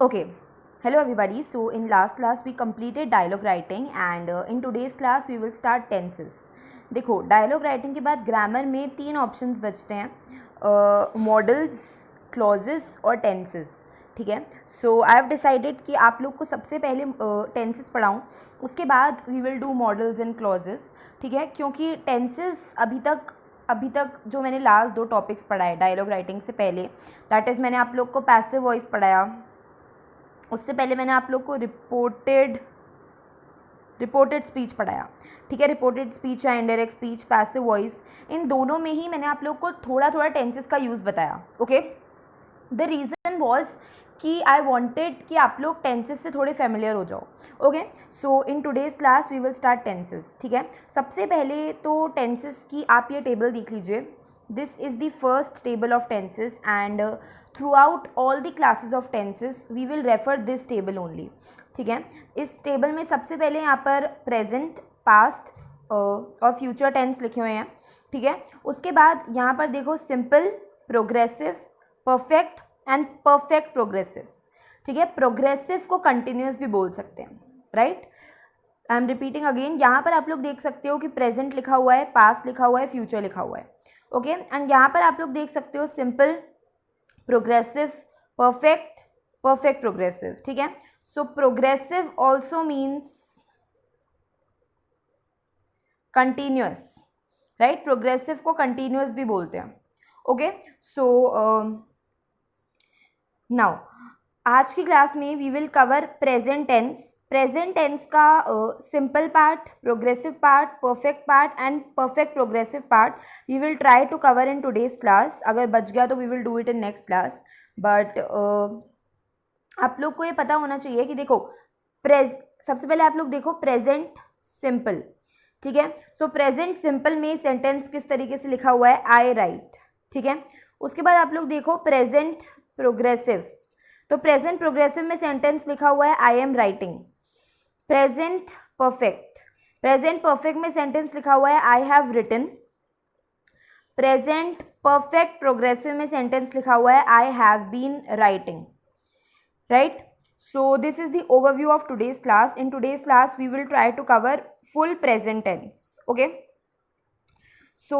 Okay, hello everybody. So in last class we completed dialogue writing and in today's class we will start tenses. देखो dialogue writing के बाद grammar में तीन options बचते हैं, models, clauses और tenses. ठीक है. सो आई हैव डिसाइडेड कि आप लोग को सबसे पहले टेंसेस पढ़ाऊँ, उसके बाद we will do modals and clauses. ठीक है, क्योंकि टेंसेस अभी तक जो मैंने लास्ट दो टॉपिक्स पढ़ाए डायलॉग राइटिंग से पहले, दैट इज़ मैंने आप लोग को पैसिव वॉइस पढ़ाया, उससे पहले मैंने आप लोग को रिपोर्टेड स्पीच पढ़ाया. ठीक है, रिपोर्टेड स्पीच या इनडायरेक्ट स्पीच, पैसिव वॉइस, इन दोनों में ही मैंने आप लोग को थोड़ा थोड़ा टेंसेस का यूज़ बताया. ओके, द रीज़न वॉज कि आई वॉन्टेड कि आप लोग टेंसेस से थोड़े फेमिलियर हो जाओ. Okay, so in today's class we will start tenses. ठीक है, सबसे पहले तो टेंसेस की आप ये टेबल देख लीजिए. This is the first table of tenses and throughout all the classes of tenses we will refer this table only. ठीक है, इस टेबल में सबसे पहले यहाँ पर प्रेजेंट, पास्ट और फ्यूचर टेंस लिखे हुए हैं. ठीक है, उसके बाद यहाँ पर देखो simple, progressive, perfect and perfect progressive. ठीक है, प्रोग्रेसिव को कंटिन्यूस भी बोल सकते हैं. Right, I am repeating again. यहाँ पर आप लोग देख सकते हो कि प्रेजेंट लिखा हुआ है, पास्ट लिखा हुआ है, फ्यूचर लिखा हुआ है. ओके, एंड यहाँ पर आप लोग देख सकते हो simple, progressive, perfect, perfect progressive. ठीक है, so progressive also means continuous. Right, progressive को कंटिन्यूस भी बोलते हैं. ओके, सो नाउ आज की क्लास में we will cover present tense. Present tense का simple part, progressive part, perfect part and perfect progressive part we will try to cover in today's class. अगर बच गया तो we will do it in next class. But आप लोग को ये पता होना चाहिए कि देखो सबसे पहले आप लोग देखो प्रेजेंट सिंपल. ठीक है, सो प्रेजेंट सिंपल में सेंटेंस किस तरीके से लिखा हुआ है, आई राइट. ठीक है, उसके बाद आप लोग देखो प्रेजेंट प्रोग्रेसिव, तो प्रेजेंट प्रोग्रेसिव में सेंटेंस लिखा हुआ है I am writing. Present perfect, present perfect में सेंटेंस लिखा हुआ है I have written. Present perfect progressive में सेंटेंस लिखा हुआ है I have been writing. Right, so this is the overview of today's class. In today's class we will try to cover full present tense. Okay, so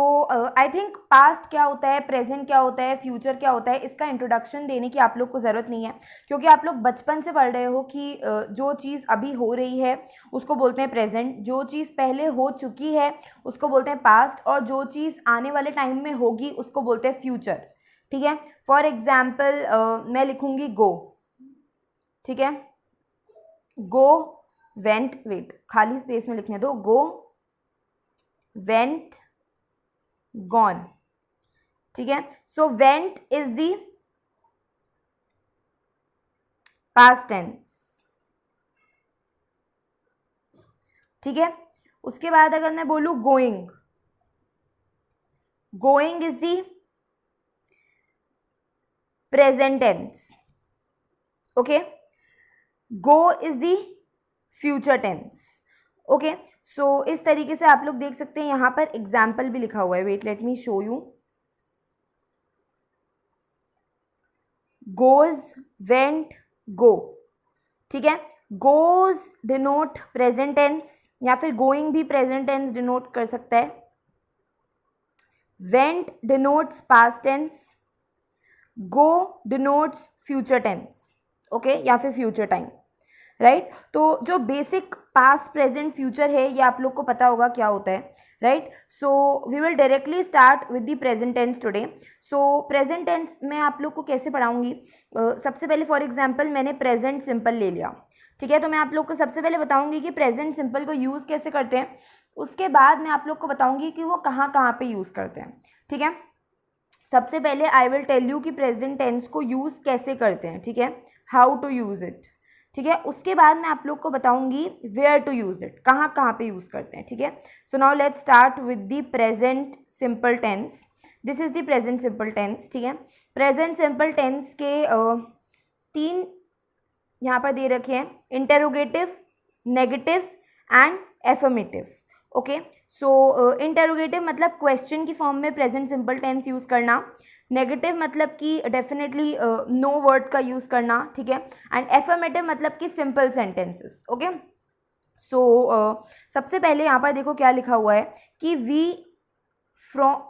I think past क्या होता है, present क्या होता है, future क्या होता है, इसका इंट्रोडक्शन देने की आप लोग को ज़रूरत नहीं है, क्योंकि आप लोग बचपन से पढ़ रहे हो कि जो चीज़ अभी हो रही है उसको बोलते हैं प्रेजेंट, जो चीज़ पहले हो चुकी है उसको बोलते हैं पास्ट, और जो चीज़ आने वाले टाइम में होगी उसको बोलते हैं फ्यूचर. ठीक है, फॉर एग्जाम्पल मैं लिखूँगी गो. ठीक है, गो, वेंट, वेट, खाली स्पेस में लिखने दो, गो, वेंट, गॉन. ठीक है, so went is the past tense. ठीक है, उसके बाद अगर मैं बोलूं going, going is the present tense. Okay, go is the future tense. Okay, so इस तरीके से आप लोग देख सकते हैं. यहाँ पर एग्जाम्पल भी लिखा हुआ है, wait let me show you. Goes, went, go. ठीक है, गोज डिनोट प्रेजेंट टेंस, या फिर गोइंग भी प्रेजेंट टेंस डिनोट कर सकता है. वेंट डिनोट्स पास्ट टेंस, गो डिनोट्स फ्यूचर टेंस. ओके, या फिर फ्यूचर टाइम. राइट, तो जो बेसिक पास्ट, प्रेजेंट, फ्यूचर है ये आप लोग को पता होगा क्या होता है. Right, so we will directly start with the present tense today. So present tense मैं आप लोग को कैसे पढ़ाऊंगी, सबसे पहले फॉर एग्जांपल मैंने प्रेजेंट सिंपल ले लिया. ठीक है, तो मैं आप लोग को सबसे पहले बताऊंगी कि प्रेजेंट सिंपल को यूज़ कैसे करते हैं, उसके बाद मैं आप लोग को बताऊंगी कि वो कहाँ कहाँ पे यूज़ करते हैं. ठीक है, सबसे पहले आई विल टेल यू कि प्रेजेंट टेंस को यूज़ कैसे करते हैं. ठीक है, हाउ टू यूज़ इट. ठीक है, उसके बाद मैं आप लोग को बताऊंगी वेयर टू यूज़ इट, कहाँ कहाँ पे यूज़ करते हैं. ठीक है, so now let's start with the present simple tense. This is the present simple tense. ठीक है, प्रेजेंट सिंपल टेंस के तीन यहाँ पर दे रखे हैं, interrogative, negative and affirmative. Okay, so interrogative मतलब क्वेश्चन की फॉर्म में प्रेजेंट सिंपल टेंस यूज़ करना. नेगेटिव मतलब कि डेफिनेटली नो वर्ड का यूज़ करना, ठीक है, एंड एफर्मेटिव मतलब कि सिंपल सेंटेंसेस, ओके। सो सबसे पहले यहाँ पर देखो क्या लिखा हुआ है कि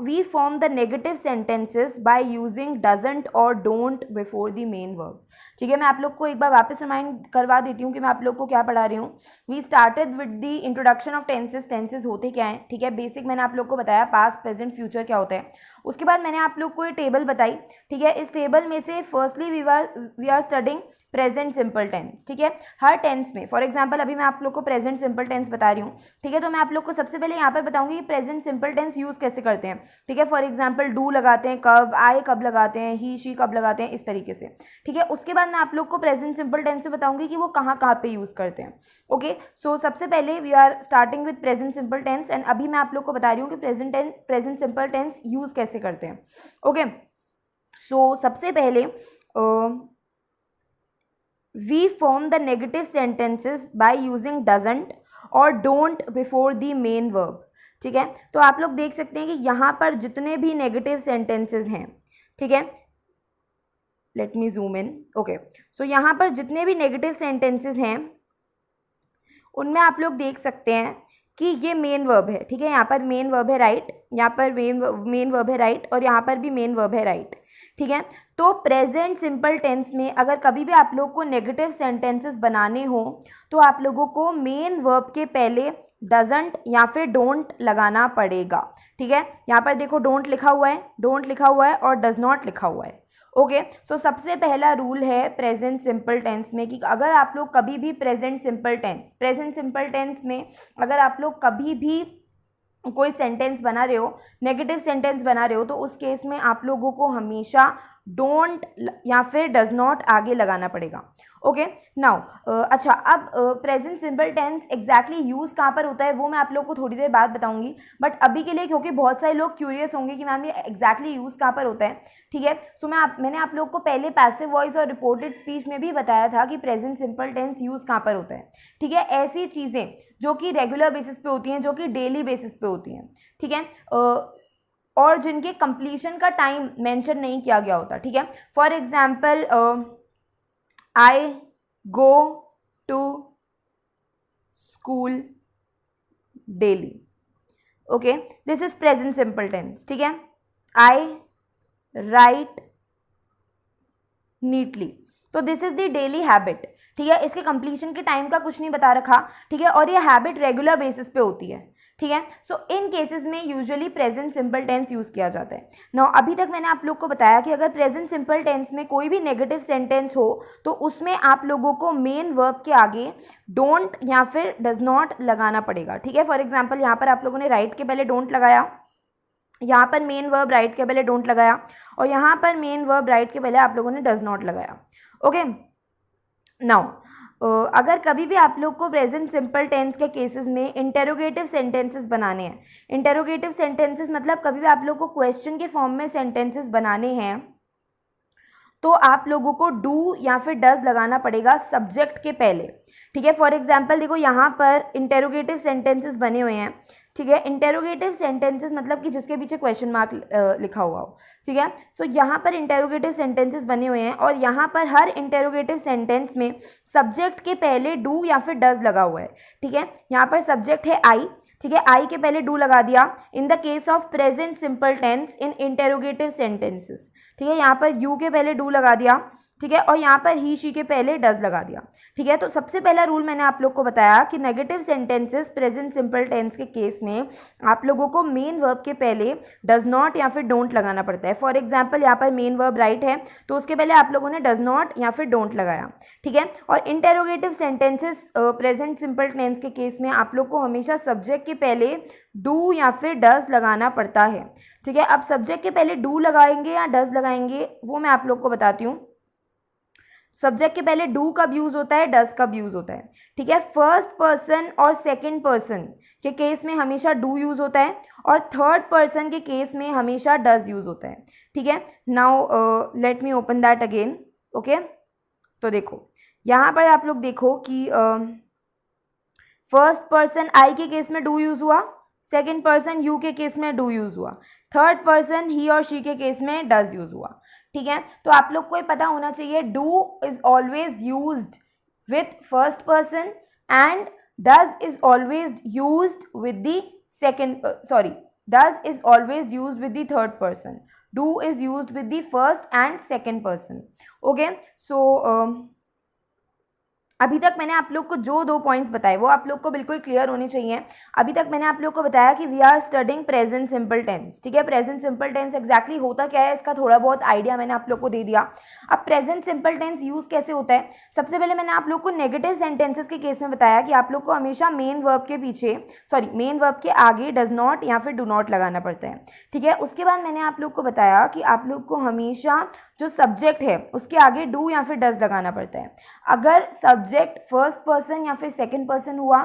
we form the negative sentences by using doesn't or don't before the main verb, ठीक है। मैं आप लोग को एक बार वापस रिमाइंड करवा देती हूँ कि मैं आप लोग को क्या पढ़ा रही हूँ। We started with the introduction of tenses, tenses होते क्या हैं, ठीक है, बेसिक मैंने आप लोग को बताया पास्ट प्रेजेंट फ्यूचर क्या होता है। उसके बाद मैंने आप लोग को ये टेबल बताई, ठीक है। इस टेबल में से firstly we are studying present simple tense, ठीक है। हर टेंस में, फॉर एग्जांपल अभी मैं आप लोग को प्रेजेंट सिंपल टेंस बता रही हूँ, ठीक है, तो मैं आप लोग को सबसे पहले यहाँ पर बताऊंगी कि प्रेजेंट सिंपल टेंस यूज़ कैसे करते हैं, ठीक है। फॉर एग्जांपल डू लगाते हैं कब, आए कब लगाते हैं, ही शी कब लगाते हैं, इस तरीके से, ठीक है। उसके बाद मैं आप लोग को प्रेजेंट सिंपल टेंस से बताऊंगी कि वो कहाँ कहाँ पे यूज़ करते हैं, ओके। सो सबसे पहले we are starting with present simple tense, and अभी मैं आप लोग को बता रही हूँ कि प्रेजेंट सिंपल टेंस यूज़ कैसे करते हैं, ओके। सो सबसे पहले we form the negative sentences by using doesn't or don't before the main verb, ठीक है। तो आप लोग देख सकते हैं कि यहाँ पर जितने भी नेगेटिव सेंटेंसेस हैं, ठीक है, let me zoom in, okay. So यहाँ पर जितने भी नेगेटिव सेंटेंसेस हैं उनमें आप लोग देख सकते हैं कि ये मेन वर्ब है, ठीक है। यहाँ पर मेन वर्ब है राइट, यहाँ पर मेन वर्ब है राइट, और यहाँ पर भी मेन वर्ब है राइट, ठीक है। तो प्रेजेंट सिंपल टेंस में अगर कभी भी आप लोग को नेगेटिव सेंटेंसेस बनाने हो तो आप लोगों को मेन वर्ब के पहले डजंट या फिर डोंट लगाना पड़ेगा, ठीक है। यहाँ पर देखो डोंट लिखा हुआ है, डोंट लिखा हुआ है और डज नॉट लिखा हुआ है, ओके। सो सबसे पहला रूल है प्रेजेंट सिंपल टेंस में कि अगर आप लोग कभी भी प्रेजेंट सिंपल टेंस में अगर आप लोग कभी भी कोई सेंटेंस बना रहे हो, नेगेटिव सेंटेंस बना रहे हो, तो उस केस में आप लोगों को हमेशा डोंट या फिर डज नॉट आगे लगाना पड़ेगा, ओके। नाउ अच्छा, अब present simple tense exactly use कहाँ पर होता है वो मैं आप लोग को थोड़ी देर बाद बताऊंगी, बट अभी के लिए क्योंकि बहुत सारे लोग क्यूरियस होंगे कि मैम ये एग्जैक्टली यूज़ कहाँ पर होता है, ठीक है। सो मैंने आप लोग को पहले पैसिव वॉइस और रिपोर्टेड स्पीच में भी बताया था कि प्रेजेंट सिंपल टेंस यूज़ कहाँ पर होता है, ठीक है। ऐसी चीज़ें जो कि रेगुलर बेसिस पे होती हैं, जो कि डेली बेसिस पे होती हैं, ठीक है, और जिनके कंप्लीशन का टाइम मेंशन नहीं किया गया होता, ठीक है। For example I go to school daily, okay, this is present simple tense, ठीक है। आई राइट नीटली, तो this is the daily habit, ठीक है। इसके कंप्लीशन के टाइम का कुछ नहीं बता रखा, ठीक है, और ये हैबिट रेगुलर बेसिस पे होती है, ठीक है। सो इन केसेस में usually present simple tense use किया जाता है। नाउ अभी तक मैंने आप लोग को बताया कि अगर प्रेजेंट सिंपल टेंस में कोई भी नेगेटिव सेंटेंस हो तो उसमें आप लोगों को मेन वर्ब के आगे डोंट या फिर डज नॉट लगाना पड़ेगा, ठीक है। फॉर एग्जाम्पल यहाँ पर आप लोगों ने राइट के पहले डोंट लगाया, यहाँ पर मेन वर्ब राइट के पहले डोंट लगाया, और यहाँ पर मेन वर्ब राइट के पहले आप लोगों ने डज नॉट लगाया, ओके। नाउ अगर कभी भी आप लोग को प्रेजेंट सिंपल टेंस के केसेस में इंटेरोगेटिव सेंटेंसेस बनाने हैं, इंटेरोगेटिव सेंटेंसेस मतलब कभी भी आप लोग को क्वेश्चन के फॉर्म में सेंटेंसेस बनाने हैं तो आप लोगों को डू या फिर डज लगाना पड़ेगा सब्जेक्ट के पहले, ठीक है। फॉर एग्जाम्पल देखो यहाँ पर इंटेरोगेटिव सेंटेंसेस बने हुए हैं, ठीक है। इंटेरोगेटिव सेंटेंसेस मतलब कि जिसके पीछे क्वेश्चन मार्क लिखा हुआ हो, ठीक है। सो यहाँ पर इंटेरोगेटिव सेंटेंसेस बने हुए हैं और यहाँ पर हर इंटेरोगेटिव सेंटेंस में सब्जेक्ट के पहले डू या फिर डज लगा हुआ है, ठीक है। यहाँ पर सब्जेक्ट है आई, ठीक है, आई के पहले डू लगा दिया in the case of present simple tense in interrogative sentences, ठीक है। यहाँ पर यू के पहले डू लगा दिया, ठीक है, और यहाँ पर ही शी के पहले डज लगा दिया, ठीक है। तो सबसे पहला रूल मैंने आप लोग को बताया कि negative sentences present simple tense के केस में आप लोगों को मेन वर्ब के पहले डज नॉट या फिर डोंट लगाना पड़ता है। फॉर एग्जाम्पल यहाँ पर मेन वर्ब राइट है तो उसके पहले आप लोगों ने डज नॉट या फिर डोंट लगाया, ठीक है। और interrogative sentences present simple tense के केस में आप लोग को हमेशा सब्जेक्ट के पहले डू या फिर डज लगाना पड़ता है, ठीक है। अब सब्जेक्ट के पहले डू लगाएंगे या डज लगाएंगे वो मैं आप लोग को बताती हूँ। सब्जेक्ट के पहले डू कब यूज होता है, डज कब यूज होता है, ठीक है। फर्स्ट पर्सन और सेकंड पर्सन के केस में हमेशा डू यूज होता है और थर्ड पर्सन के केस में हमेशा डज यूज होता है, ठीक है। Now let me open that again, okay. तो देखो यहाँ पर आप लोग देखो कि फर्स्ट पर्सन आई के केस में डू यूज हुआ, सेकंड पर्सन यू के केस में डू यूज हुआ, थर्ड पर्सन ही और शी के केस में डज यूज हुआ, ठीक है। तो आप लोग को ये पता होना चाहिए do is always used with first person and does is always used with the second, sorry, does is always used with the third person, do is used with the first and second person. Okay, so अभी तक मैंने आप लोग को जो 2 points बताए वो आप लोग को बिल्कुल क्लियर होने चाहिए। अभी तक मैंने आप लोग को बताया कि we are studying present simple tense, ठीक है। प्रेजेंट सिंपल टेंस एग्जैक्टली होता क्या है इसका थोड़ा बहुत आइडिया मैंने आप लोग को दे दिया। अब प्रेजेंट सिंपल टेंस यूज कैसे होता है, सबसे पहले मैंने आप लोग को नेगेटिव सेंटेंसेस के केस में बताया कि आप लोग को हमेशा मेन वर्ब के पीछे, सॉरी, मेन वर्ब के आगे डज नॉट या फिर डू नॉट लगाना पड़ता है, ठीक है। उसके बाद मैंने आप लोग को बताया कि आप लोग को हमेशा जो सब्जेक्ट है उसके आगे डू या फिर डज लगाना पड़ता है। अगर सब्जेक्ट फर्स्ट पर्सन या फिर सेकंड पर्सन हुआ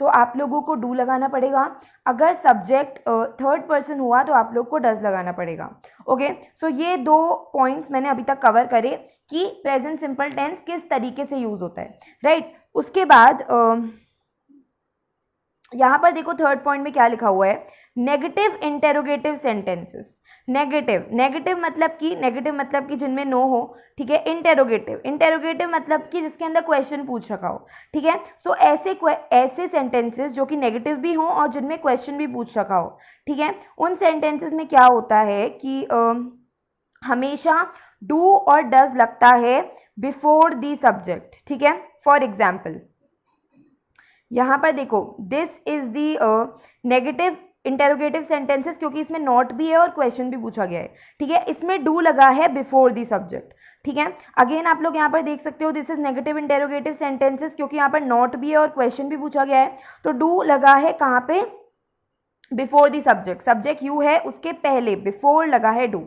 तो आप लोगों को डू लगाना पड़ेगा, अगर सब्जेक्ट थर्ड पर्सन हुआ तो आप लोग को डज लगाना पड़ेगा। ओके, सो ये 2 पॉइंट्स मैंने अभी तक कवर करे कि प्रेजेंट सिंपल टेंस किस तरीके से यूज होता है, राइट। उसके बाद यहाँ पर देखो थर्ड पॉइंट में क्या लिखा हुआ है, नेगेटिव इंटेरोगेटिव सेंटेंसेस। नेगेटिव मतलब कि जिनमें नो हो, ठीक है। इंटेरोगेटिव मतलब कि जिसके अंदर क्वेश्चन पूछ रखा हो, ठीक है। सो ऐसे सेंटेंसेस जो कि नेगेटिव भी हों और जिनमें क्वेश्चन भी पूछ रखा हो, ठीक है, उन सेंटेंसेस में क्या होता है कि हमेशा डू और डज लगता है बिफोर द सब्जेक्ट, ठीक है। फॉर एग्जाम्पल यहाँ पर देखो this is the negative interrogative sentences, क्योंकि इसमें नॉट भी है और क्वेश्चन भी पूछा गया है, ठीक है। इसमें डू लगा है बिफोर दी सब्जेक्ट, ठीक है। अगेन आप लोग यहाँ पर देख सकते हो this is negative interrogative sentences, क्योंकि यहाँ पर नॉट भी है और क्वेश्चन भी पूछा गया है, तो डू लगा है कहाँ पे, before the subject. Subject you है उसके पहले बिफोर लगा है डू,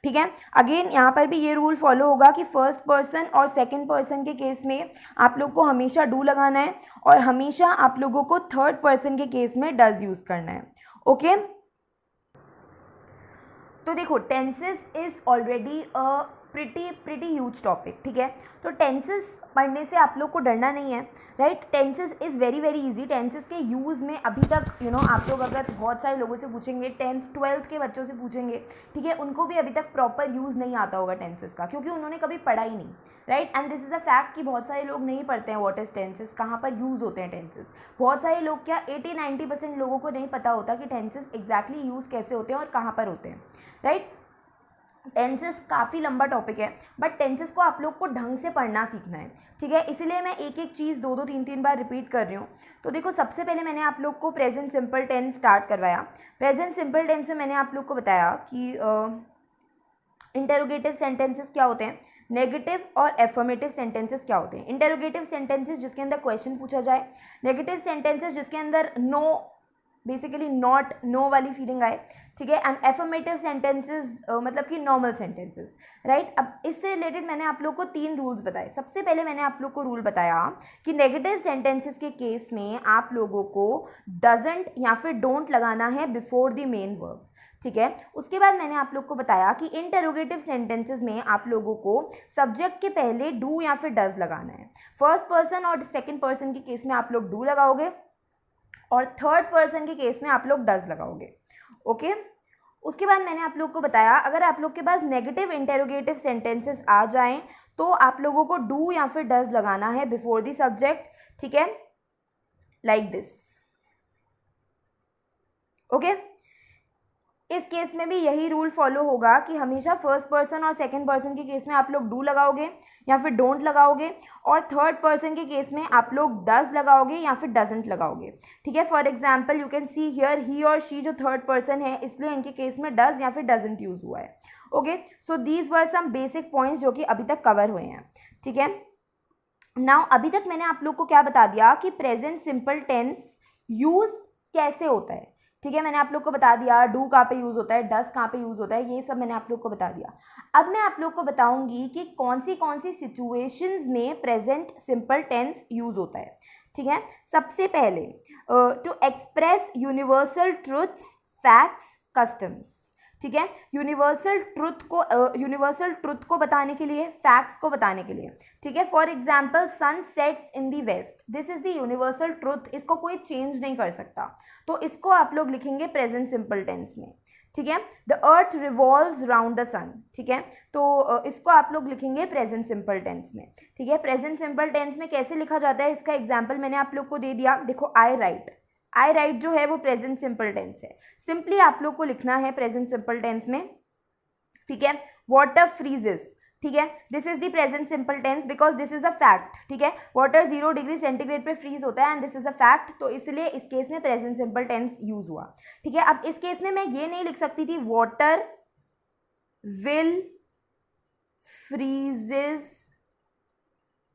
ठीक है। अगेन यहाँ पर भी ये रूल फॉलो होगा कि फर्स्ट पर्सन और सेकंड पर्सन के केस में आप लोग को हमेशा डू लगाना है और हमेशा आप लोगों को थर्ड पर्सन के केस में डज यूज करना है। ओके, तो देखो tenses is already a pretty huge topic, ठीक है। तो टेंसेस पढ़ने से आप लोग को डरना नहीं है, right. Tenses is very easy. Tenses के यूज़ में अभी तक आप लोग अगर बहुत सारे लोगों से पूछेंगे, 10th 12th के बच्चों से पूछेंगे, ठीक है, उनको भी अभी तक प्रॉपर यूज़ नहीं आता होगा टेंसेस का, क्योंकि उन्होंने कभी पढ़ा ही नहीं, right. And this is a fact कि बहुत सारे लोग नहीं पढ़ते हैं व्हाट इज़ टेंसेस, कहाँ पर यूज़ होते हैं टेंसेस। बहुत सारे लोग क्या 80-90% लोगों को नहीं पता होता कि टेंसेस एग्जैक्टली यूज़ कैसे होते हैं और कहाँ पर होते हैं, राइट। टेंसेस काफ़ी लंबा टॉपिक है, बट टेंसेस को आप लोग को ढंग से पढ़ना सीखना है, ठीक है। इसीलिए मैं एक एक चीज़ 2-2 3-3 बार रिपीट कर रही हूँ। तो देखो सबसे पहले मैंने आप लोग को प्रेजेंट सिंपल टेंस स्टार्ट करवाया। प्रेजेंट सिंपल टेंस में मैंने आप लोग को बताया कि इंटेरोगेटिव सेंटेंसेस क्या होते हैं, नेगेटिव और एफर्मेटिव सेंटेंसेस क्या होते हैं। इंटेरोगेटिव सेंटेंसेस जिसके अंदर क्वेश्चन पूछा जाए, नेगेटिव सेंटेंसेस जिसके अंदर नो, बेसिकली नॉट, नो वाली फीलिंग आए, ठीक है। एंड एफर्मेटिव सेंटेंसेस मतलब कि नॉर्मल सेंटेंसेस, राइट। अब इससे रिलेटेड मैंने आप लोग को 3 रूल्स बताए। सबसे पहले मैंने आप लोग को रूल बताया कि नेगेटिव सेंटेंसेस के केस में आप लोगों को डजंट या फिर डोंट लगाना है बिफोर द मेन वर्ब, ठीक है। उसके बाद मैंने आप लोग को बताया कि इंटेरोगेटिव सेंटेंसेस में आप लोगों को सब्जेक्ट के पहले डू या फिर डज लगाना है। फर्स्ट पर्सन और सेकंड पर्सन के केस में आप लोग डू लगाओगे और थर्ड पर्सन के केस में आप लोग डज लगाओगे, ओके। उसके बाद मैंने आप लोग को बताया अगर आप लोग के पास नेगेटिव इंटेरोगेटिव सेंटेंसेस आ जाएं तो आप लोगों को डू या फिर डज लगाना है बिफोर द सब्जेक्ट, ठीक है, लाइक दिस, ओके। इस केस में भी यही रूल फॉलो होगा कि हमेशा फर्स्ट पर्सन और सेकंड पर्सन के केस में आप लोग डू लगाओगे या फिर डोंट लगाओगे और थर्ड पर्सन के केस में आप लोग डज लगाओगे या फिर डजंट लगाओगे, ठीक है। For example you can see here he और शी जो थर्ड पर्सन है इसलिए इनके केस में डज या फिर डजंट यूज हुआ है, okay. So these were some basic points जो कि अभी तक कवर हुए हैं, ठीक है। नाउ अभी तक मैंने आप लोग को क्या बता दिया कि प्रेजेंट सिंपल टेंस यूज कैसे होता है, ठीक है। मैंने आप लोग को बता दिया डू कहाँ पे यूज़ होता है, डस कहाँ पे यूज़ होता है, ये सब मैंने आप लोग को बता दिया। अब मैं आप लोग को बताऊंगी कि कौन सी सिचुएशंस में प्रेजेंट सिंपल टेंस यूज़ होता है, ठीक है। सबसे पहले to express universal truths, facts, customs, ठीक है। यूनिवर्सल ट्रुथ को बताने के लिए, फैक्ट्स को बताने के लिए, ठीक है। For example sun sets in the west, this is the universal truth, इसको कोई चेंज नहीं कर सकता, तो इसको आप लोग लिखेंगे प्रेजेंट सिंपल टेंस में, ठीक है, the earth revolves round the sun, ठीक है, तो इसको आप लोग लिखेंगे प्रेजेंट सिंपल टेंस में, ठीक है। प्रेजेंट सिंपल टेंस में कैसे लिखा जाता है, इसका एग्जाम्पल मैंने आप लोग को दे दिया। देखो आई राइट जो है वो प्रेजेंट सिंपल टेंस है। सिंपली आप लोग को लिखना है प्रेजेंट सिंपल टेंस में, ठीक है, वाटर फ्रीजेस, ठीक है, this is the present simple tense because this is a fact, ठीक है, वाटर 0 डिग्री सेंटीग्रेड पे फ्रीज होता है and this is a fact, तो इसलिए इस केस में प्रेजेंट सिंपल टेंस यूज हुआ, ठीक है। अब इस केस में मैं ये नहीं लिख सकती थी water will freezes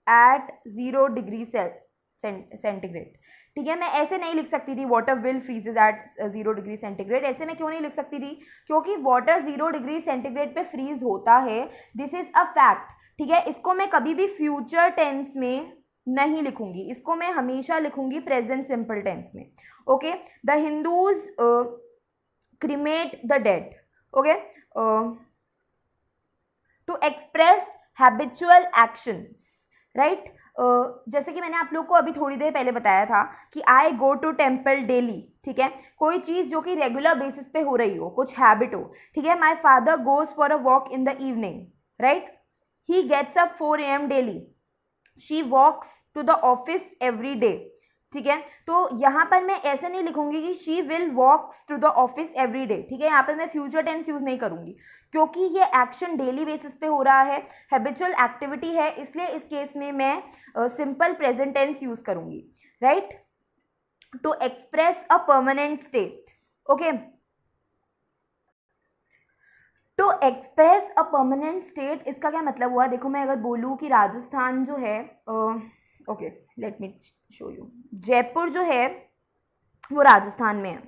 at 0 degree centigrade, ठीक है, मैं ऐसे नहीं लिख सकती थी water will freezes at 0 degree centigrade. ऐसे मैं क्यों नहीं लिख सकती थी, क्योंकि वाटर 0 डिग्री सेंटीग्रेड पे फ्रीज होता है, दिस इज अ फैक्ट, ठीक है। इसको मैं कभी भी फ्यूचर टेंस में नहीं लिखूंगी, इसको मैं हमेशा लिखूंगी प्रेजेंट सिंपल टेंस में, okay. The Hindus cremate the dead, okay, to express habitual actions, right. जैसे कि मैंने आप लोग को अभी थोड़ी देर पहले बताया था कि आई गो टू टेम्पल डेली, ठीक है, कोई चीज़ जो कि रेगुलर बेसिस पे हो रही हो, कुछ हैबिट हो, ठीक है। My father goes for a walk in the evening, right, he gets up 4 AM daily, she walks to the office every day, ठीक है। तो यहाँ पर मैं ऐसे नहीं लिखूंगी कि she will walks to the office every day, ठीक है, यहाँ पर मैं फ्यूचर टेंस यूज नहीं करूंगी क्योंकि ये एक्शन डेली बेसिस पे हो रहा है, हैबिचुअल एक्टिविटी है, इसलिए इस केस में मैं सिंपल प्रेजेंट टेंस यूज करूंगी, right. To express a permanent state, okay, to express a permanent state, इसका क्या मतलब हुआ, देखो मैं अगर बोलूँ कि राजस्थान जो है, okay let me show you, Jaipur जो है वो राजस्थान में है,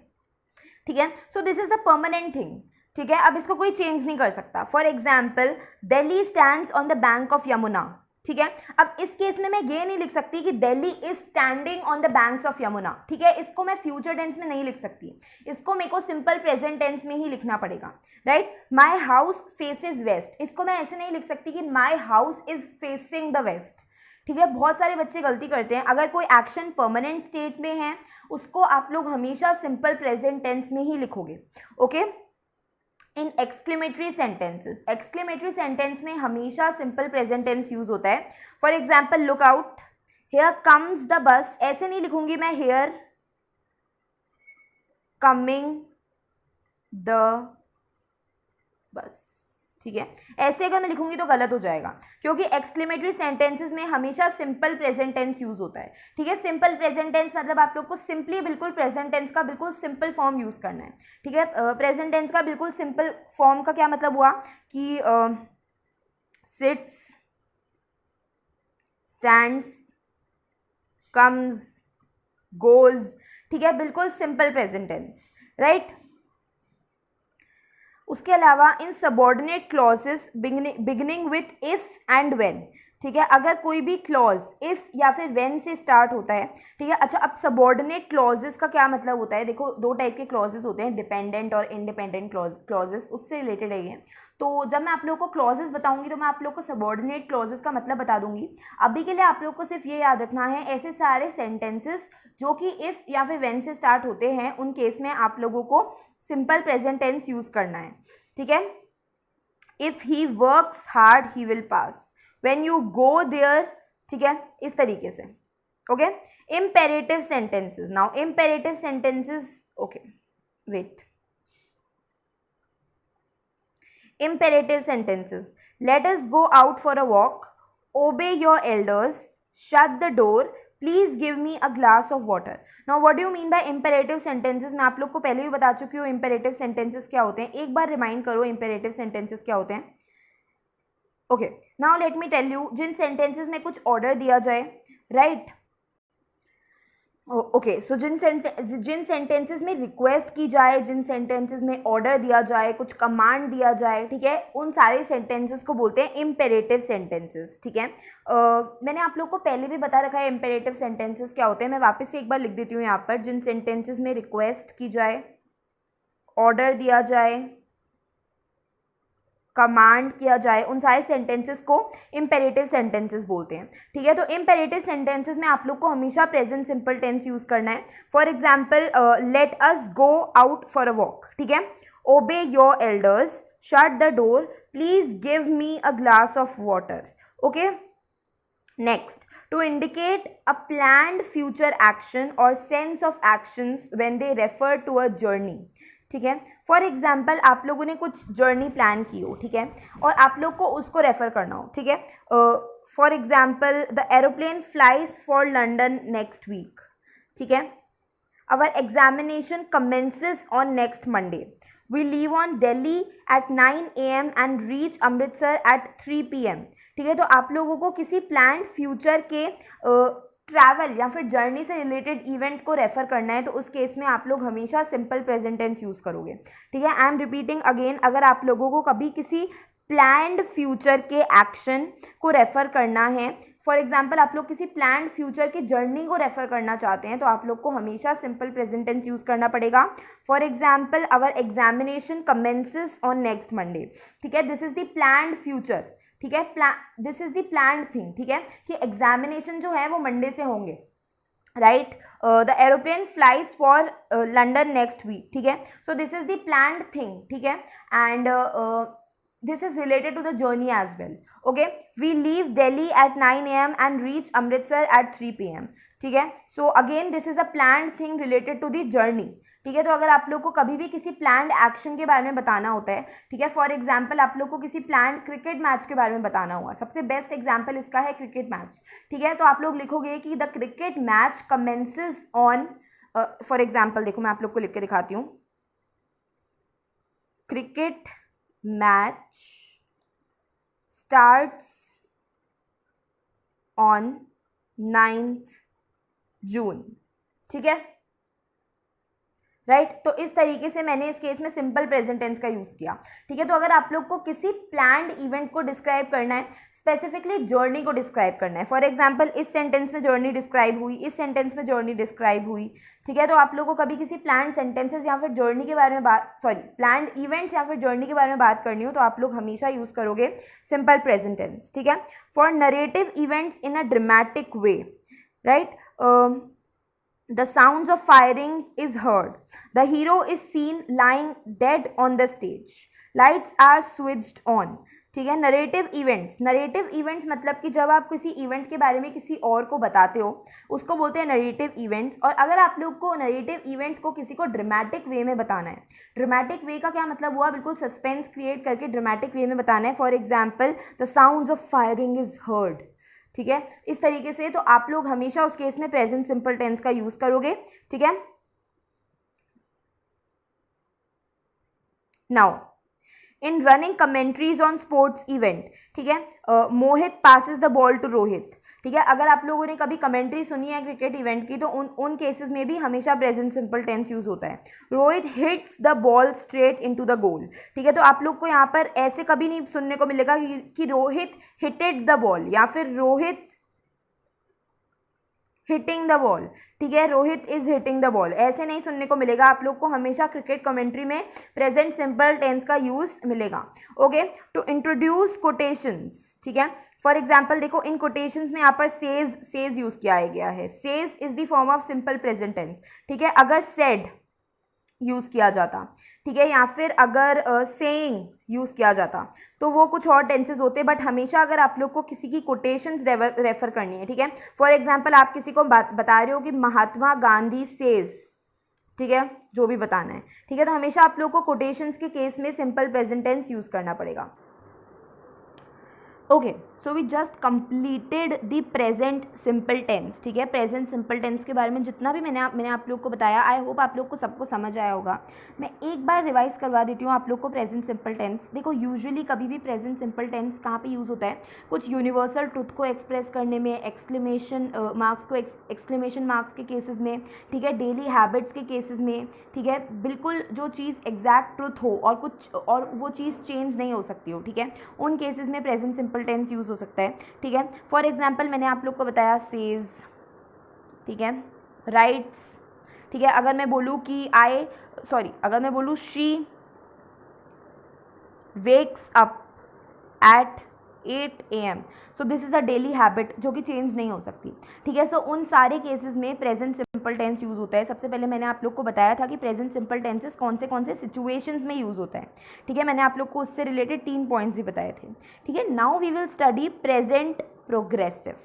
ठीक है, so this is the permanent thing, ठीक है। अब इसको कोई चेंज नहीं कर सकता। For example Delhi stands on the bank of Yamuna, ठीक है। अब इस केस में मैं ये नहीं लिख सकती कि Delhi is standing on the banks of Yamuna, ठीक है, इसको मैं फ्यूचर टेंस में नहीं लिख सकती, इसको मेरे को सिंपल प्रेजेंट टेंस में ही लिखना पड़ेगा, right. My house faces west, इसको मैं ऐसे नहीं लिख सकती कि my house is facing the west, ठीक है। बहुत सारे बच्चे गलती करते हैं, अगर कोई एक्शन परमानेंट स्टेट में है उसको आप लोग हमेशा सिंपल प्रेजेंट टेंस में ही लिखोगे, ओके। इन एक्सक्लेमेटरी सेंटेंस में हमेशा सिंपल प्रेजेंट टेंस यूज होता है। For example look out, here comes the bus, ऐसे नहीं लिखूंगी मैं हेयर कमिंग द बस, ठीक है, ऐसे अगर मैं लिखूंगी तो गलत हो जाएगा क्योंकि एक्सक्लेमेटरी सेंटेंसेस में हमेशा सिंपल प्रेजेंट टेंस यूज होता है, ठीक है। सिंपल प्रेजेंट टेंस मतलब आप लोग को सिंपली बिल्कुल प्रेजेंट टेंस का बिल्कुल सिंपल फॉर्म यूज करना है, ठीक है। प्रेजेंट टेंस का बिल्कुल सिंपल फॉर्म का क्या मतलब हुआ कि सिट्स, स्टैंड्स, कम्स, गोज, ठीक है, बिल्कुल सिंपल प्रेजेंट टेंस, राइट। उसके अलावा in subordinate clauses beginning with if and when, ठीक है, अगर कोई भी क्लॉज इफ या फिर व्हेन से स्टार्ट होता है, ठीक है। अच्छा, अब सबॉर्डिनेट क्लॉजेस का क्या मतलब होता है, देखो दो टाइप के क्लॉजेस होते हैं, डिपेंडेंट और इंडिपेंडेंट क्लॉजेस, उससे रिलेटेड है ये। तो जब मैं आप लोगों को क्लॉजेस बताऊंगी तो मैं आप लोग को सबॉर्डिनेट क्लॉजेस का मतलब बता दूंगी। अभी के लिए आप लोग को सिर्फ ये याद रखना है, ऐसे सारे सेंटेंसेस जो कि इफ या फिर व्हेन से स्टार्ट होते हैं उन केस में आप लोगों को सिंपल प्रेजेंट टेंस यूज करना है, ठीक है। If he works hard he will pass, when you go there, ठीक है, इस तरीके से, okay. Imperative sentences, now imperative sentences, okay wait, imperative sentences, let us go out for a walk, obey your elders, shut the door, please give me a glass of water. Now what do you mean by imperative sentences? मैं आप लोग को पहले भी बता चुकी हूँ imperative sentences क्या होते हैं, एक बार रिमाइंड करो imperative sentences क्या होते हैं। Okay, now let me tell you, जिन सेंटेंसेस में कुछ ऑर्डर दिया जाए, राइट, ओके, सो जिन सेंटेंसेस में रिक्वेस्ट की जाए, जिन सेंटेंसेस में ऑर्डर दिया जाए, कुछ कमांड दिया जाए, ठीक है, उन सारे सेंटेंसेस को बोलते हैं इम्पेरेटिव सेंटेंसेस, ठीक है। मैंने आप लोग को पहले भी बता रखा है इम्पेरेटिव सेंटेंसेस क्या होते हैं, मैं वापस से एक बार लिख देती हूँ यहाँ पर, जिन सेंटेंसेस में रिक्वेस्ट की जाए, ऑर्डर दिया जाए, कमांड किया जाए, उन सारे सेंटेंसेस को इम्पेरेटिव सेंटेंसेस बोलते हैं, ठीक है। तो इम्पेरेटिव सेंटेंसेस में आप लोग को हमेशा प्रेजेंट सिंपल टेंस यूज करना है। For example let us go out for a walk, ठीक है, obey your elders, shut the door, please give me a glass of water. Okay. Next, to indicate a planned future action or sense of actions when they refer to a journey. ठीक है, for example आप लोगों ने कुछ journey plan की हो, ठीक है, और आप लोग को उसको रेफर करना हो, ठीक है. For example the aeroplane flies for London next week. ठीक है. Our examination commences on next Monday. We leave on Delhi at 9 AM and reach Amritsar at 3 PM. ठीक है, तो आप लोगों को किसी प्लान्ड फ्यूचर के ट्रैवल या फिर जर्नी से रिलेटेड इवेंट को रेफर करना है, तो उस केस में आप लोग हमेशा सिंपल प्रेजेंट टेंस यूज़ करोगे. ठीक है. आई एम रिपीटिंग अगेन, अगर आप लोगों को कभी किसी प्लान्ड फ्यूचर के एक्शन को रेफर करना है, फॉर एग्जाम्पल आप लोग किसी प्लान्ड फ्यूचर की जर्नी को रेफर करना चाहते हैं, तो आप लोग को हमेशा सिंपल प्रेजेंट टेंस यूज़ करना पड़ेगा. For example our examination commences on next Monday. ठीक है, this is the planned future. ठीक है, this is the planned thing. ठीक है, कि एग्जामिनेशन जो है वो मंडे से होंगे, right. The aeroplane flies for London next week. ठीक है, so this is the planned thing. ठीक है, and this is related to the journey as well. Okay, we leave Delhi at 9 AM and reach Amritsar at 3 PM. ठीक है, so again this is a planned thing related to the journey. ठीक है, तो अगर आप लोग को कभी भी किसी प्लान्ड एक्शन के बारे में बताना होता है, ठीक है, फॉर एग्जाम्पल आप लोग को किसी प्लान्ड क्रिकेट मैच के बारे में बताना हुआ, सबसे बेस्ट एग्जाम्पल इसका है क्रिकेट मैच. ठीक है, तो आप लोग लिखोगे कि the cricket match commences on, for example देखो मैं आप लोग को लिख के दिखाती हूँ. Cricket match starts on 9th June. ठीक है, राइट. तो इस तरीके से मैंने इस केस में सिंपल प्रेजेंट टेंस का यूज़ किया. ठीक है, तो अगर आप लोग को किसी प्लान्ड इवेंट को डिस्क्राइब करना है, स्पेसिफिकली जर्नी को डिस्क्राइब करना है, फॉर एग्जाम्पल इस सेंटेंस में जर्नी डिस्क्राइब हुई, इस सेंटेंस में जर्नी डिस्क्राइब हुई. ठीक है, तो आप लोग को कभी किसी प्लान्ड सेंटेंसेस या फिर जर्नी के बारे में प्लान्ड इवेंट्स या फिर जर्नी के बारे में बात करनी हो, तो आप लोग हमेशा यूज़ करोगे सिंपल प्रेजेंट टेंस. ठीक है, for narrative events in a dramatic way, right. The sounds of firing is heard. The hero is seen lying dead on the stage. Lights are switched on. ठीक है, narrative events मतलब कि जब आप किसी event के बारे में किसी और को बताते हो, उसको बोलते हैं नरेटिव इवेंट्स. और अगर आप लोग को नरेटिव इवेंट्स को किसी को ड्रामेटिक वे में बताना है, ड्रामेटिक वे का क्या मतलब हुआ, बिल्कुल सस्पेंस क्रिएट करके ड्रामेटिक वे में बताना है. For example the sounds of firing is heard. ठीक है, इस तरीके से तो आप लोग हमेशा उस केस में प्रेजेंट सिंपल टेंस का यूज करोगे. ठीक है, now in running commentaries on sports event. ठीक है, Mohit passes the ball to Rohit. ठीक है, अगर आप लोगों ने कभी कमेंट्री सुनी है क्रिकेट इवेंट की, तो उन केसेस में भी हमेशा प्रेजेंट सिंपल टेंस यूज होता है. Rohit hits the ball straight into the goal. ठीक है, तो आप लोग को यहाँ पर ऐसे कभी नहीं सुनने को मिलेगा कि रोहित हिटेड द बॉल या फिर रोहित हिटिंग द बॉल. ठीक है, Rohit is hitting the ball, ऐसे नहीं सुनने को मिलेगा. आप लोग को हमेशा क्रिकेट कमेंट्री में प्रेजेंट सिंपल टेंस का यूज मिलेगा. Okay, to introduce quotations. ठीक है, फॉर एग्जाम्पल देखो इन कोटेशंस में यहाँ पर सेज यूज किया गया है. Says is the form of simple present tense. ठीक है, अगर सेड यूज़ किया जाता, ठीक है, या फिर अगर सेइंग यूज़ किया जाता, तो वो कुछ और टेंसेस होते. बट हमेशा अगर आप लोग को किसी की कोटेशंस रेफर करनी है, ठीक है, फॉर एग्जांपल आप किसी को बता रहे हो कि महात्मा गांधी सेज, ठीक है, जो भी बताना है, ठीक है, तो हमेशा आप लोग को कोटेशंस के केस में सिंपल प्रेजेंट टेंस यूज़ करना पड़ेगा. Okay, so we just completed the present simple tense. ठीक है, प्रेजेंट सिंपल टेंस के बारे में जितना भी मैंने आप लोग को बताया, आई होप आप लोग को सबको समझ आया होगा. मैं एक बार रिवाइज करवा देती हूँ आप लोग को प्रेजेंट सिंपल टेंस. देखो, यूजुअली कभी भी प्रेजेंट सिंपल टेंस कहाँ पे यूज़ होता है, कुछ यूनिवर्सल ट्रुथ को एक्सप्रेस करने में, एक्सक्लेमेशन मार्क्स के केसेस में, ठीक है, डेली हैबिट्स के केसेस में, ठीक है, बिल्कुल जो चीज़ एग्जैक्ट ट्रुथ हो और वो चीज़ चेंज नहीं हो सकती हो, ठीक है, उन केसेस में प्रेजेंट सिंपल टेंस यूज़ हो सकता है. ठीक है, फॉर एग्जाम्पल मैंने आप लोग को बताया सेज, ठीक है, राइट्स. ठीक है, अगर मैं बोलूँ कि अगर मैं बोलूँ she wakes up at 8 AM। So this is a daily habit जो कि चेंज नहीं हो सकती, ठीक है। सो उन सारे केसेस में प्रेजेंट सिंपल टेंस यूज़ होता है। सबसे पहले मैंने आप लोग को बताया था कि प्रेजेंट सिंपल टेंसेस कौन से सिचुएशंस में यूज़ होता है, ठीक है। मैंने आप लोग को उससे रिलेटेड 3 पॉइंट्स भी बताए थे, ठीक है। Now we will study present progressive,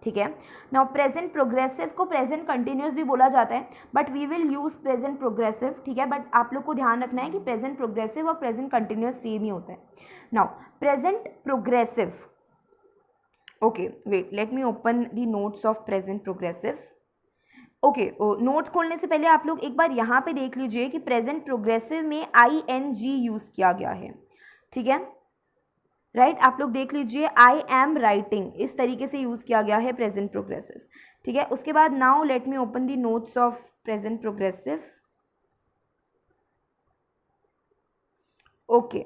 ठीक है। नाउ प्रेजेंट प्रोग्रेसिव को प्रेजेंट कंटिन्यूस भी बोला जाता है, but we will use present progressive, ठीक है। बट आप लोग को ध्यान रखना है कि प्रेजेंट प्रोग्रेसिव और प्रेजेंट कंटिन्यूस सेम ही होता है। Now present progressive, okay wait, let me open the notes of present progressive. Okay, notes खोलने से पहले आप लोग एक बार यहाँ पे देख लीजिए कि प्रेजेंट प्रोग्रेसिव में ING यूज़ किया गया है, ठीक है, राइट। आप लोग देख लीजिए, आई एम राइटिंग, इस तरीके से यूज़ किया गया है प्रेजेंट प्रोग्रेसिव, ठीक है। उसके बाद now let me open the notes of present progressive. Okay,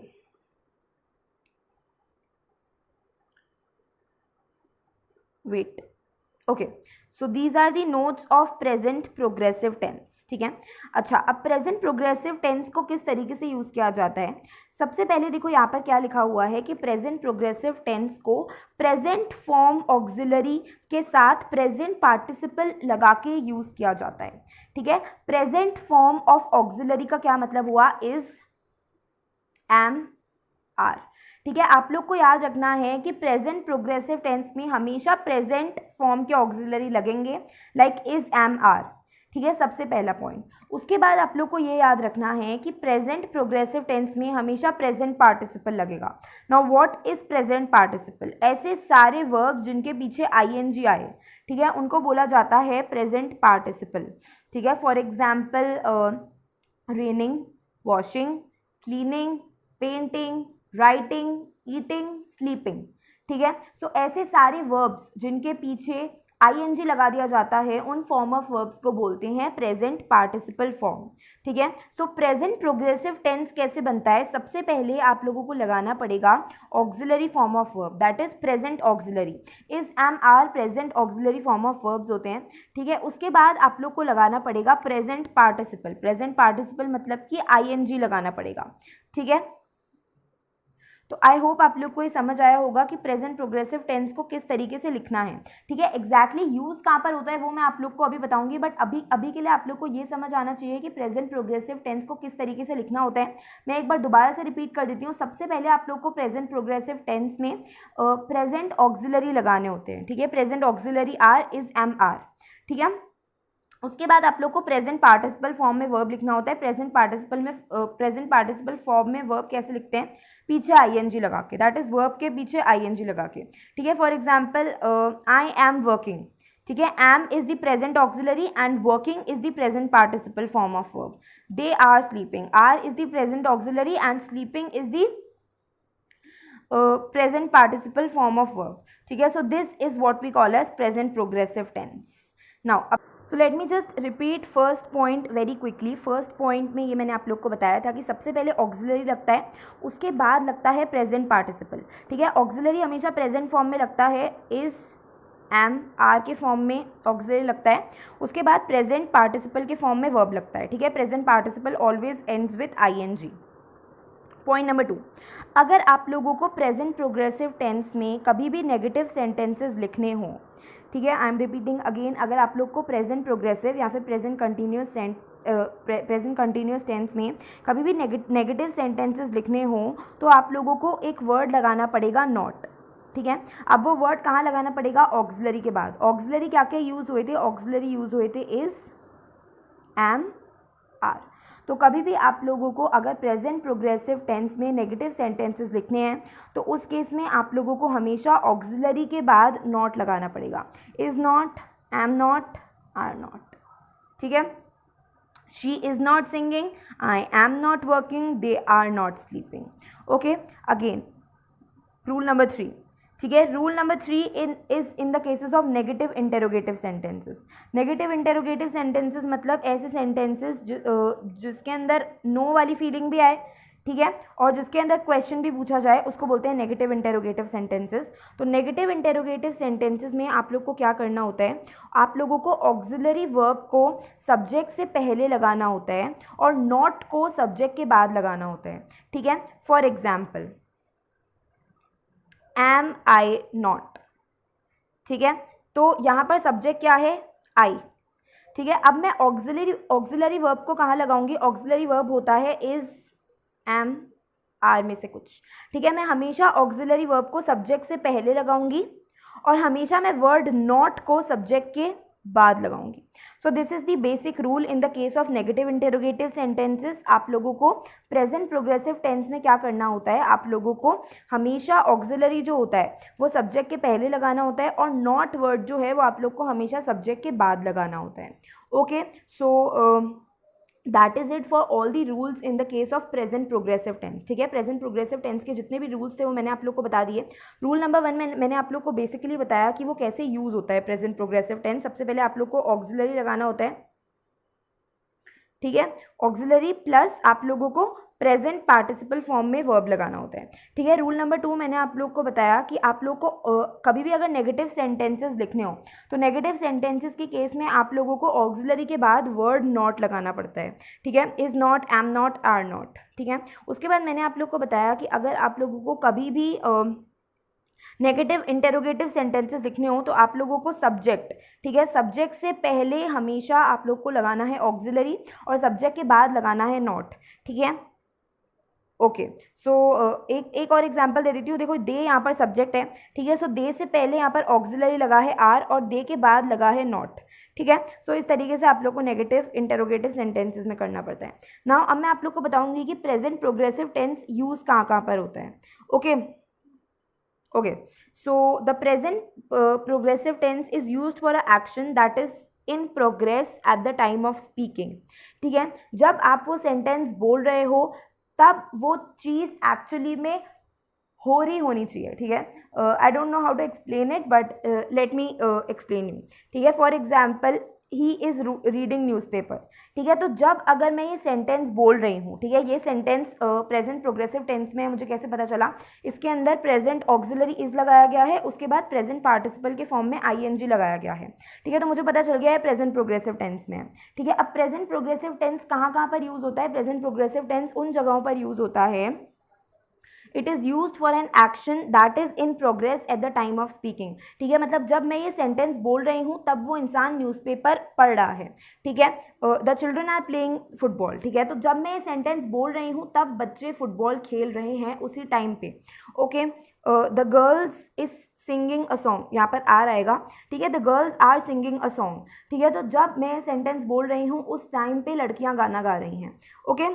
wait, okay, so these are the notes of present progressive tense, ठीक है। अच्छा, अब प्रेजेंट प्रोग्रेसिव टेंस को किस तरीके से यूज़ किया जाता है? सबसे पहले देखो यहाँ पर क्या लिखा हुआ है कि प्रेजेंट प्रोग्रेसिव टेंस को प्रेजेंट फॉर्म ऑक्सिलरी के साथ प्रेजेंट पार्टिसिपल लगा के यूज़ किया जाता है, ठीक है। प्रेजेंट फॉर्म ऑफ ऑक्सिलरी का क्या मतलब हुआ? इज, एम, आर, ठीक है। आप लोग को याद रखना है कि प्रेजेंट प्रोग्रेसिव टेंस में हमेशा प्रेजेंट फॉर्म के ऑक्सिलरी लगेंगे, लाइक इज, एम, आर, ठीक है, सबसे पहला पॉइंट। उसके बाद आप लोग को ये याद रखना है कि प्रेजेंट प्रोग्रेसिव टेंस में हमेशा प्रेजेंट पार्टिसिपल लगेगा। Now what is present participle? ऐसे सारे वर्ब्स जिनके पीछे ING आए, ठीक है, उनको बोला जाता है प्रेजेंट पार्टिसिपल, ठीक है। For example, raining, washing, cleaning, painting, writing, eating, sleeping, ठीक है। सो ऐसे सारे वर्ब्स जिनके पीछे ING लगा दिया जाता है, उन फॉर्म ऑफ वर्ब्स को बोलते हैं प्रेजेंट पार्टिसिपल फॉर्म, ठीक है। सो प्रेजेंट प्रोग्रेसिव टेंस कैसे बनता है? सबसे पहले आप लोगों को लगाना पड़ेगा auxiliary form of verb, that is present auxiliary. Is, am, are present auxiliary form of verbs होते हैं, ठीक है। उसके बाद आप लोग को लगाना पड़ेगा प्रेजेंट पार्टिसिपल। प्रेजेंट पार्टिसिपल मतलब कि ING लगाना पड़ेगा, ठीक है। तो आई होप आप लोग को ये समझ आया होगा कि प्रेजेंट प्रोग्रेसिव टेंस को किस तरीके से लिखना है, ठीक है। एग्जैक्टली यूज़ कहाँ पर होता है वो मैं आप लोग को अभी बताऊंगी, बट अभी के लिए आप लोग को ये समझ आना चाहिए कि प्रेजेंट प्रोग्रेसिव टेंस को किस तरीके से लिखना होता है। मैं एक बार दोबारा से रिपीट कर देती हूँ। सबसे पहले आप लोग को प्रेजेंट प्रोग्रेसिव टेंस में प्रेजेंट ऑक्सिलरी लगाने होते हैं, ठीक है। Present auxiliary are, is, am, are, ठीक है। उसके बाद आप लोग को प्रेजेंट पार्टिसिपल फॉर्म में वर्ब लिखना होता है। प्रेजेंट पार्टिसिपल फॉर्म में वर्ब कैसे लिखते हैं? पीछे ING लगा के, दैट इज वर्ब के पीछे ING लगा के, ठीक है। For example, I am working, ठीक है। Am is the present auxiliary and working is the present participle form of verb. They are sleeping, are is the present auxiliary and sleeping is the present participle form of verb, ठीक है। So this is what we call as present progressive tense. Now so let me just repeat first point very quickly. First point में ये मैंने आप लोग को बताया था कि सबसे पहले ऑक्सिलरी लगता है, उसके बाद लगता है प्रेजेंट पार्टिसिपल, ठीक है। ऑक्सिलरी हमेशा प्रेजेंट फॉर्म में लगता है, इज, एम, आर के फॉर्म में ऑक्सिलरी लगता है। उसके बाद प्रेजेंट पार्टिसिपल के फॉर्म में वर्ब लगता है, ठीक है। Present participle always ends with ING। Point number 2, अगर आप लोगों को प्रेजेंट प्रोग्रेसिव टेंस में कभी भी नेगेटिव सेंटेंसेस लिखने हों, ठीक है, आई एम रिपीटिंग अगेन, अगर आप लोग को प्रेजेंट प्रोग्रेसिव या फिर प्रेजेंट कंटिन्यूस टेंस में कभी भी नेगेटिव सेंटेंसेस लिखने हों तो आप लोगों को एक वर्ड लगाना पड़ेगा, नॉट, ठीक है। अब वो वर्ड कहाँ लगाना पड़ेगा? ऑक्सिलरी के बाद। ऑक्सिलरी क्या क्या यूज़ हुए थे? ऑक्सिलरी यूज़ हुए थे इज, एम, आर। तो कभी भी आप लोगों को अगर प्रेजेंट प्रोग्रेसिव टेंस में नेगेटिव सेंटेंसेस लिखने हैं तो उस केस में आप लोगों को हमेशा ऑक्सिलरी के बाद नॉट लगाना पड़ेगा। Is not, am not, are not, ठीक है। She is not singing, I am not working, they are not sleeping. Okay, again rule number 3, ठीक है। Rule number 3 is in the cases of negative interrogative sentences. Negative interrogative sentences मतलब ऐसे sentences जिसके अंदर no वाली feeling भी आए, ठीक है, और जिसके अंदर क्वेश्चन भी पूछा जाए, उसको बोलते हैं नेगेटिव इंटेरोगेटिव सेंटेंसेस। तो नेगेटिव इंटेरोगेटिव सेंटेंसेस में आप लोग को क्या करना होता है? आप लोगों को ऑक्सिलरी वर्ब को सब्जेक्ट से पहले लगाना होता है और नॉट को सब्जेक्ट के बाद लगाना होता है, ठीक है। For example, am I not, ठीक है। तो यहाँ पर सब्जेक्ट क्या है, आई, ठीक है। अब मैं ऑक्सिलरी वर्ब को कहाँ लगाऊंगी, ऑक्सिलरी वर्ब होता है इज, एम, आर में से कुछ, ठीक है। मैं हमेशा ऑक्सिलरी वर्ब को सब्जेक्ट से पहले लगाऊंगी और हमेशा मैं वर्ड नॉट को सब्जेक्ट के बाद लगाऊंगी। सो this is the basic rule in the case of negative interrogative sentences. आप लोगों को प्रेजेंट प्रोग्रेसिव टेंस में क्या करना होता है, आप लोगों को हमेशा ऑक्सिलरी जो होता है वो सब्जेक्ट के पहले लगाना होता है और नॉट वर्ड जो है वो आप लोग को हमेशा सब्जेक्ट के बाद लगाना होता है। Okay, so that is it for all the rules in the case of present progressive tense, ठीक है। प्रेजेंट प्रोग्रेसिव टेंस के जितने भी रूल्स थे वो मैंने आप लोग को बता दिए। रूल नंबर 1 में मैंने आप लोग को बेसिकली बताया कि वो कैसे यूज होता है प्रेजेंट प्रोग्रेसिव टेंस। सबसे पहले आप लोग को ऑक्सिलरी लगाना होता है, ठीक है। ऑक्सिलरी प्लस आप लोगों को प्रेजेंट पार्टिसिपल फॉर्म में वर्ब लगाना होता है, ठीक है। रूल नंबर 2 मैंने आप लोग को बताया कि आप लोग को कभी भी अगर नेगेटिव सेंटेंसेस लिखने हो तो नेगेटिव सेंटेंसेस के केस में आप लोगों को ऑक्सिलरी के बाद वर्ड नॉट लगाना पड़ता है, ठीक है। Is not, am not, are not, ठीक है। उसके बाद मैंने आप लोग को बताया कि अगर आप लोगों को कभी भी नेगेटिव इंटेरोगेटिव सेंटेंसेस लिखने हो तो आप लोगों को सब्जेक्ट, ठीक है, सब्जेक्ट से पहले हमेशा आप लोग को लगाना है ऑक्सिलरी और सब्जेक्ट के बाद लगाना है नॉट, ठीक है। ओके, सो एक और एग्जांपल दे देती हूँ। देखो दे यहाँ पर सब्जेक्ट है, ठीक है। सो दे से पहले यहाँ पर ऑक्सिलरी लगा है आर और दे के बाद लगा है नॉट, ठीक है। सो इस तरीके से आप लोग को नेगेटिव इंटेरोगेटिव सेंटेंसेस में करना पड़ता है। नाउ अब मैं आप लोग को बताऊंगी कि प्रेजेंट प्रोग्रेसिव टेंस यूज कहाँ कहाँ पर होता है। Okay, okay, so the present progressive tense is used for a action that is in progress at the time of speaking, ठीक है। जब आप वो सेंटेंस बोल रहे हो तब वो चीज़ एक्चुअली में हो रही होनी चाहिए, ठीक है। I don't know how to explain it but let me explain you, ठीक है। For example he is reading newspaper, ठीक है। तो जब अगर मैं ये सेंटेंस बोल रही हूँ, ठीक है, ये सेंटेंस प्रेजेंट प्रोग्रेसिव टेंस में मुझे कैसे पता चला, इसके अंदर प्रेजेंट ऑक्सिलरी इज लगाया गया है, उसके बाद प्रेजेंट पार्टिसिपल के फॉर्म में आईएनजी लगाया गया है, ठीक है। तो मुझे पता चल गया है प्रेजेंट प्रोग्रेसिव टेंस में है, ठीक है। अब प्रेजेंट प्रोग्रेसिव टेंस कहाँ कहाँ पर यूज़ होता है, प्रेजेंट प्रोग्रेसिव टेंस उन जगहों पर यूज़ होता है, it is use for an action that is in progress eight the time of speaking, ठीक है। मतलब जब मैं ये सेंटेंस बोल रही हूँ तब वो इंसान न्यूज़पेपर पढ़ रहा है, ठीक है। The children are playing football, ठीक है। तो जब मैं ये सेंटेंस बोल रही हूँ तब बच्चे फुटबॉल खेल रहे हैं उसी टाइम पे। Okay, the girls is singing a song, यहाँ पर आर आएगा, ठीक है। The girls are singing a song, ठीक है। तो जब मैं सेंटेंस बोल रही हूँ उस टाइम पे लड़कियाँ गाना गा रही हैं। ओके,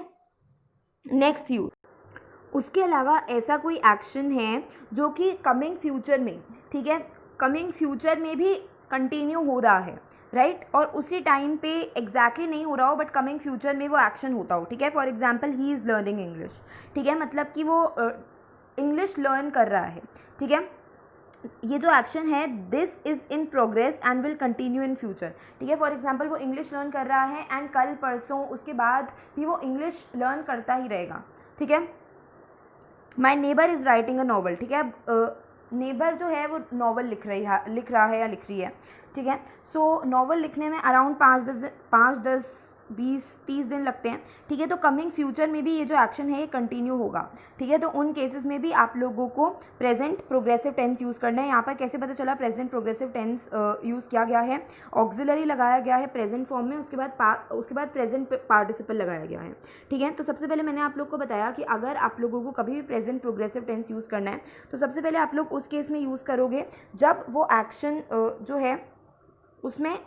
नेक्स्ट यूज, उसके अलावा ऐसा कोई एक्शन है जो कि कमिंग फ्यूचर में, ठीक है, कमिंग फ्यूचर में भी कंटिन्यू हो रहा है, राइट, और उसी टाइम पे एग्जैक्टली नहीं हो रहा हो बट कमिंग फ्यूचर में वो एक्शन होता हो, ठीक है। For example he is learning English, ठीक है, मतलब कि वो इंग्लिश लर्न कर रहा है, ठीक है। ये जो एक्शन है this is in progress and will continue in future, ठीक है। फॉर एग्जांपल वो इंग्लिश लर्न कर रहा है एंड कल परसों उसके बाद भी वो इंग्लिश लर्न करता ही रहेगा, ठीक है। My neighbour is writing a novel, ठीक है। नेबर जो है वो नावल लिख रहा है या लिख रही है, ठीक है। सो नावल लिखने में अराउंड 5, 10, 20, 30 दिन लगते हैं, ठीक है। तो कमिंग फ्यूचर में भी ये जो एक्शन है ये कंटिन्यू होगा, ठीक है। तो उन केसेस में भी आप लोगों को प्रेजेंट प्रोग्रेसिव टेंस यूज़ करना है। यहाँ पर कैसे पता चला प्रेजेंट प्रोग्रेसिव टेंस यूज़ किया गया है, ऑक्सिलरी लगाया गया है प्रेजेंट फॉर्म में, उसके बाद प्रेजेंट पार्टिसिपल लगाया गया है, ठीक है। तो सबसे पहले मैंने आप लोग को बताया कि अगर आप लोगों को कभी भी प्रेजेंट प्रोग्रेसिव टेंस यूज़ करना है तो सबसे पहले आप लोग उस केस में यूज़ करोगे जब वो एक्शन जो है उसमें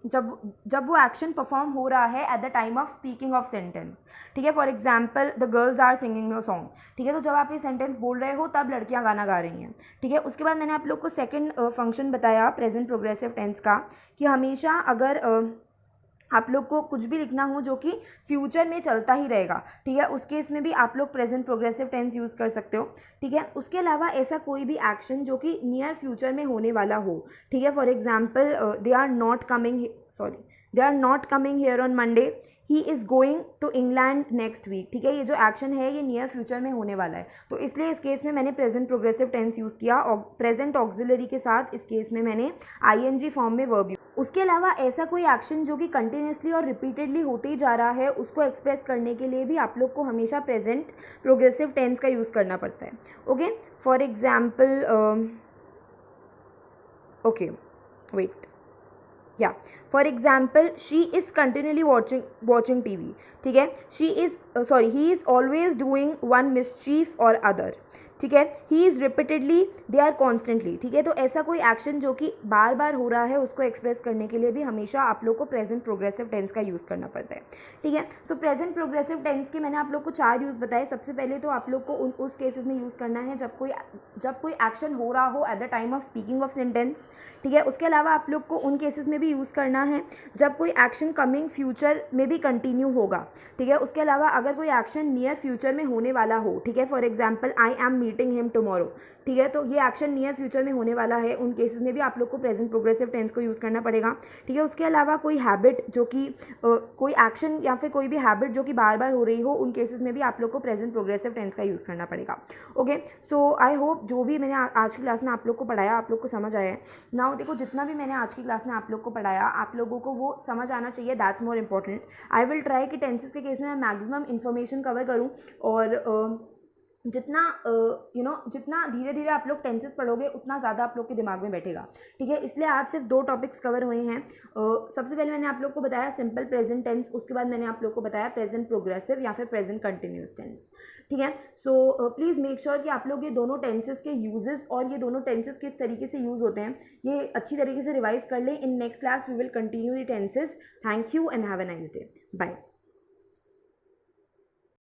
जब वो एक्शन परफॉर्म हो रहा है at the time of speaking of sentence, ठीक है। For example the girls are singing a song, ठीक है। तो जब आप ये सेंटेंस बोल रहे हो तब लड़कियां गाना गा रही हैं, ठीक है। उसके बाद मैंने आप लोग को सेकंड फंक्शन बताया प्रेजेंट प्रोग्रेसिव टेंस का कि हमेशा अगर आप लोग को कुछ भी लिखना हो जो कि फ्यूचर में चलता ही रहेगा, ठीक है, उस केस में भी आप लोग प्रेजेंट प्रोग्रेसिव टेंस यूज़ कर सकते हो, ठीक है। उसके अलावा ऐसा कोई भी एक्शन जो कि नियर फ्यूचर में होने वाला हो, ठीक है। For example they are not coming here on Monday, he is going to England next week, ठीक है। ये जो एक्शन है ये नियर फ्यूचर में होने वाला है, तो इसलिए इस केस में मैंने प्रेजेंट प्रोग्रेसिव टेंस यूज़ किया और प्रेजेंट ऑक्सिलरी के साथ इस केस में मैंने आईएनजी फॉर्म में वर्ब यूज। उसके अलावा ऐसा कोई एक्शन जो कि कंटिन्यूसली और रिपीटेडली होते ही जा रहा है, उसको एक्सप्रेस करने के लिए भी आप लोग को हमेशा प्रेजेंट प्रोग्रेसिव टेंस का यूज़ करना पड़ता है. Okay, for example, okay wait, या for example she is continuously watching TV. ठीक है, he is always doing one mischief और अदर. ठीक है, he is repeatedly, they are constantly. ठीक है, तो ऐसा कोई एक्शन जो कि बार बार हो रहा है उसको एक्सप्रेस करने के लिए भी हमेशा आप लोग को प्रेजेंट प्रोग्रेसिव टेंस का यूज़ करना पड़ता है. ठीक है, सो प्रेजेंट प्रोग्रेसिव टेंस के मैंने आप लोग को 4 यूज़ बताए. सबसे पहले तो आप लोग को उस केसेस में यूज़ करना है जब कोई एक्शन हो रहा हो eight the time of speaking of sentence. ठीक है, उसके अलावा आप लोग को उन केसेस में भी यूज़ करना है जब कोई एक्शन कमिंग फ्यूचर में भी कंटिन्यू होगा. ठीक है, उसके अलावा अगर कोई एक्शन नियर फ्यूचर में होने वाला हो. ठीक है, for example, I am meeting him tomorrow. ठीक है, तो ये एक्शन नियर फ्यूचर में होने वाला है, उन केसेस में भी आप लोग को प्रेजेंट प्रोग्रेसिव टेंस को यूज़ करना पड़ेगा. ठीक है, उसके अलावा कोई हैबिट जो कि कोई एक्शन या फिर कोई भी हैबिट जो कि बार बार हो रही हो, उन केसेस में भी आप लोग को प्रेजेंट प्रोग्रेसिव टेंस का यूज़ करना पड़ेगा. ओके, सो आई होप जो भी मैंने आज की क्लास में आप लोग को पढ़ाया आप लोग को समझ आया है. नाउ देखो, जितना भी मैंने आज की क्लास में आप लोग को पढ़ाया आप लोगों को वो समझ आना चाहिए. That's more important. I will try कि टेंसेस के केस में मैं मैक्सिमम इन्फॉर्मेशन कवर करूँ, और जितना जितना धीरे धीरे आप लोग टेंसेस पढ़ोगे उतना ज़्यादा आप लोग के दिमाग में बैठेगा. ठीक है, इसलिए आज सिर्फ 2 टॉपिक्स कवर हुए हैं. सबसे पहले मैंने आप लोग को बताया सिंपल प्रेजेंट टेंस, उसके बाद मैंने आप लोग को बताया प्रेजेंट प्रोग्रेसिव या फिर प्रेजेंट कंटिन्यूस टेंस. ठीक है, सो प्लीज़ मेक श्योर कि आप लोग ये दोनों टेंसेस के यूजेस और ये दोनों टेंसेस किस तरीके से यूज़ होते हैं ये अच्छी तरीके से रिवाइज कर लें. In next class we will continue the tenses. Thank you and have a nice day. Bye.